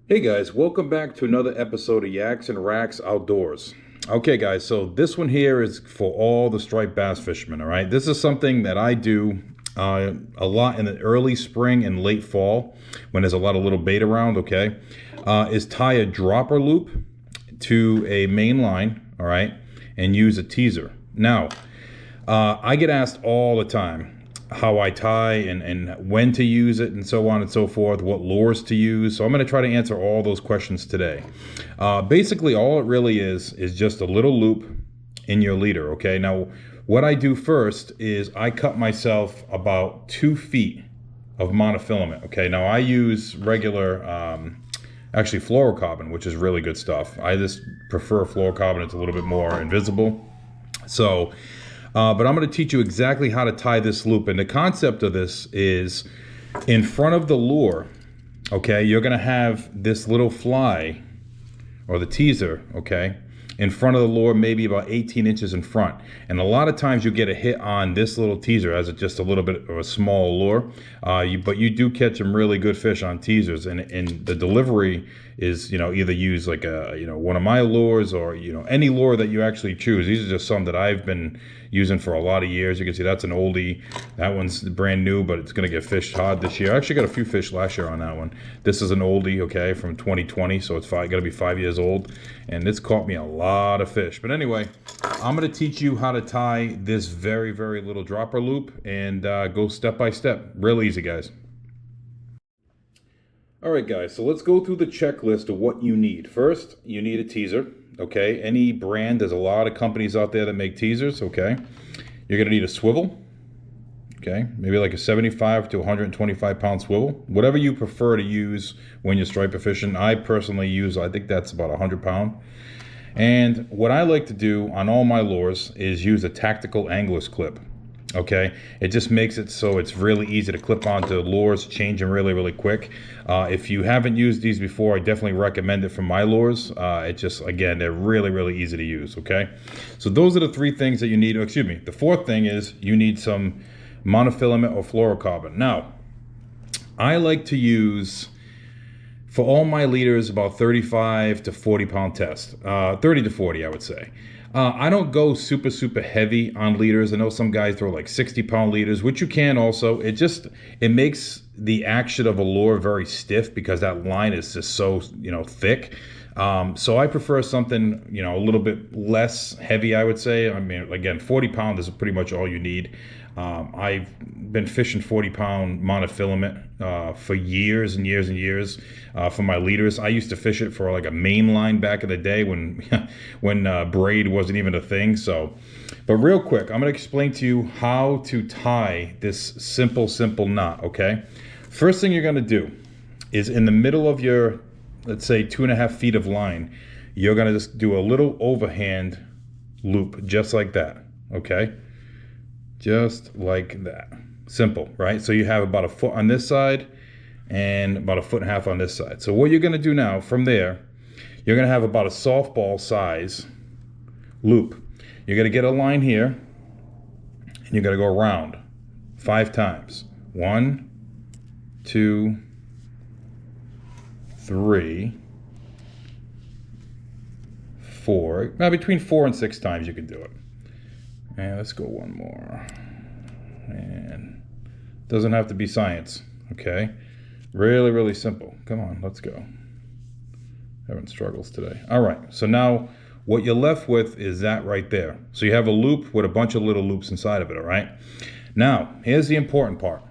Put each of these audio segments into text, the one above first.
Hey guys, welcome back to another episode of Yaks and Racks Outdoors. Okay guys, so this one here is for all the striped bass fishermen, all right? This is something that I do a lot in the early spring and late fall when there's a lot of little bait around, okay? Is tie a dropper loop to a main line, all right? And use a teaser. Now, I get asked all the time how I tie and when to use it and so on and so forth, what lures to use. So I'm going to try to answer all those questions today. Basically, all it really is just a little loop in your leader, okay? Now, what I do first is I cut myself about 2 feet of monofilament, okay? Now, I use regular, actually fluorocarbon, which is really good stuff. I just prefer fluorocarbon. It's a little bit more invisible. So, but I'm going to teach you exactly how to tie this loop. And the concept of this is in front of the lure, okay, you're going to have this little fly or the teaser, okay, in front of the lure, maybe about 18 inches in front. And a lot of times you get a hit on this little teaser as it's just a little bit of a small lure. But you do catch some really good fish on teasers. And the delivery is, either use like one of my lures or, any lure that you actually choose. These are just some that I've been using for a lot of years. You can see that's an oldie. That one's brand new, but it's going to get fished hard this year. I actually got a few fish last year on that one. This is an oldie, okay, from 2020, so it's got to be 5 years old, and it's caught me a lot of fish. But anyway, I'm going to teach you how to tie this very, very little dropper loop and go step by step. Real easy, guys. All right, guys, so let's go through the checklist of what you need. First, you need a teaser, okay? Any brand, there's a lot of companies out there that make teasers, okay? You're gonna need a swivel, okay? Maybe like a 75 to 125 pound swivel, whatever you prefer to use when you're striper fishing. I personally use, I think that's about 100 pound. And what I like to do on all my lures is use a tactical angler's clip. Okay, it just makes it so it's really easy to clip onto lures, change them really, really quick. If you haven't used these before, I definitely recommend it for my lures. It just, again, they're really, really easy to use, okay? So those are the 3 things that you need. Excuse me, the 4th thing is you need some monofilament or fluorocarbon. Now, I like to use, for all my leaders, about 35 to 40 pound test. 30 to 40, I would say. I don't go super, super heavy on leaders. I know some guys throw like 60 pound leaders, which you can also. It makes the action of a lure very stiff because that line is just so, thick. So I prefer something, a little bit less heavy, I would say. I mean, again, 40 pound is pretty much all you need. I've been fishing 40 pound monofilament for years and years and years for my leaders. I used to fish it for like a main line back in the day when braid wasn't even a thing. But real quick, I'm going to explain to you how to tie this simple knot, okay? First thing you're going to do is in the middle of your, let's say 2.5 feet of line, you're going to just do a little overhand loop just like that, okay? Just like that. Simple, right? So you have about a foot on this side and about 1.5 feet on this side. So what you're going to do now from there, you're going to have about a softball size loop. You're going to get a line here and you're going to go around 5 times. 1, 2, 3, 4. Now between 4 and 6 times you can do it. And let's go one more. And doesn't have to be science, okay? Really, really simple. Come on, let's go. Having struggles today. All right, so now what you're left with is that right there. So you have a loop with a bunch of little loops inside of it, all right? Now, here's the important part.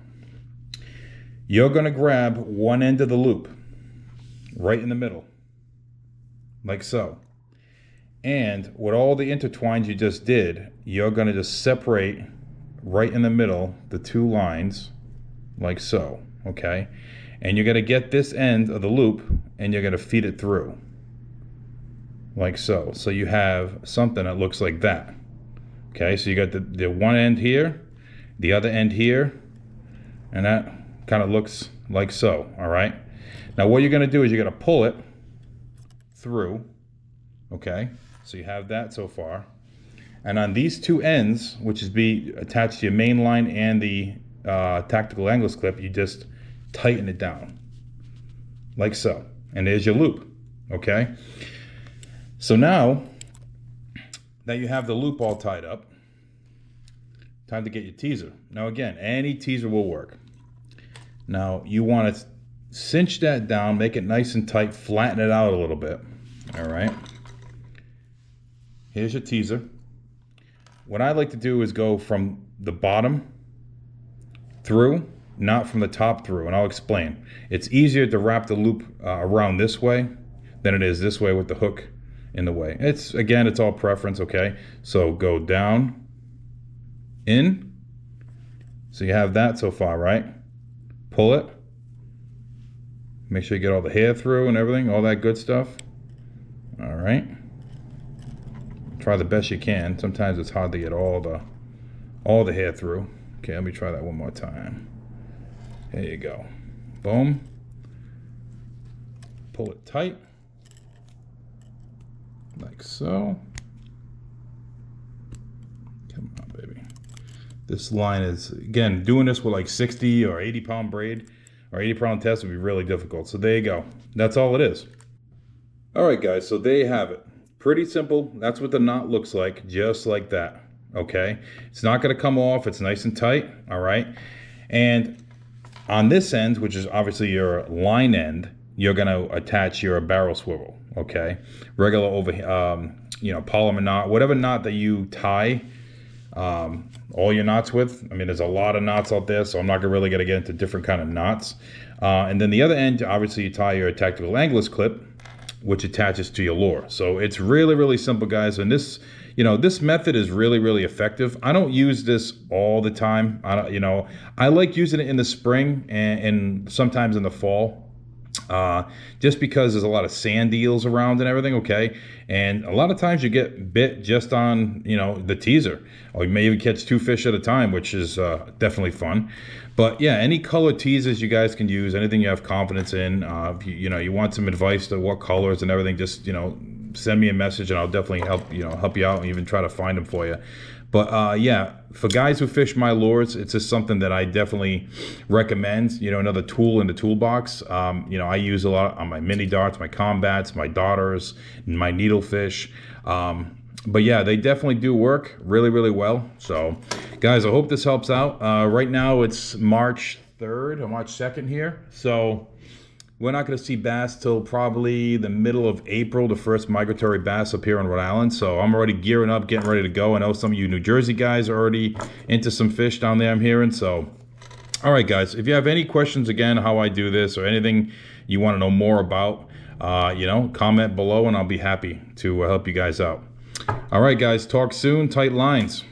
You're gonna grab one end of the loop, right in the middle, like so. And with all the intertwines you just did, you're going to just separate right in the middle the 2 lines like so, okay? And you're going to get this end of the loop and you're going to feed it through like so. So you have something that looks like that, okay? So you got the one end here, the other end here, and that kind of looks like so, all right? Now what you're going to do is you're going to pull it through, okay? So you have that so far. And on these 2 ends, which is be attached to your main line and the tactical angler's clip, you just tighten it down like so. And there's your loop, okay? So now that you have the loop all tied up, time to get your teaser. Now again, any teaser will work. Now you want to cinch that down, make it nice and tight, flatten it out a little bit. All right. Here's your teaser. What I like to do is go from the bottom through, not from the top through, and I'll explain. It's easier to wrap the loop around this way than it is this way with the hook in the way. It's all preference, okay? So go down, in. So you have that so far, right? Pull it. Make sure you get all the hair through and everything, all that good stuff. All right. Try the best you can. Sometimes it's hard to get all the hair through. Okay, let me try that one more time. There you go. Boom. Pull it tight. Like so. Come on, baby. This line is, again, doing this with like 60 or 80 pound braid or 80 pound test would be really difficult. So there you go. That's all it is. All right, guys, so there you have it. Pretty simple. That's what the knot looks like, just like that, okay? It's not gonna come off. It's nice and tight, all right? And on this end, which is obviously your line end, you're gonna attach your barrel swivel, okay? Regular polymer knot, whatever knot that you tie all your knots with. I mean, there's a lot of knots out there, so I'm not really gonna get into different kind of knots. And then the other end, obviously you tie your tactical angler's clip, which attaches to your lure. So it's really, really simple, guys. And this, this method is really, really effective. I don't use this all the time. I like using it in the spring and sometimes in the fall. Just because there's a lot of sand eels around and everything, okay? And a lot of times you get bit just on, the teaser. Or you may even catch 2 fish at a time, which is definitely fun. But yeah, any color teasers you guys can use, anything you have confidence in. If you want some advice to what colors and everything, just, send me a message and I'll definitely help you out and even try to find them for you. But yeah, for guys who fish my lures, it's just something that I definitely recommend. Another tool in the toolbox. I use a lot on my mini darts, my combats, my daughters, my needlefish. But yeah, they definitely do work really, really well. So guys, I hope this helps out. Right now it's March 3rd or March 2nd here. So we're not going to see bass till probably the middle of April, the first migratory bass up here in Rhode Island. So I'm already gearing up, getting ready to go. I know some of you New Jersey guys are already into some fish down there, I'm hearing. So, all right, guys, if you have any questions, again, how I do this or anything you want to know more about, comment below and I'll be happy to help you guys out. All right, guys, talk soon. Tight lines.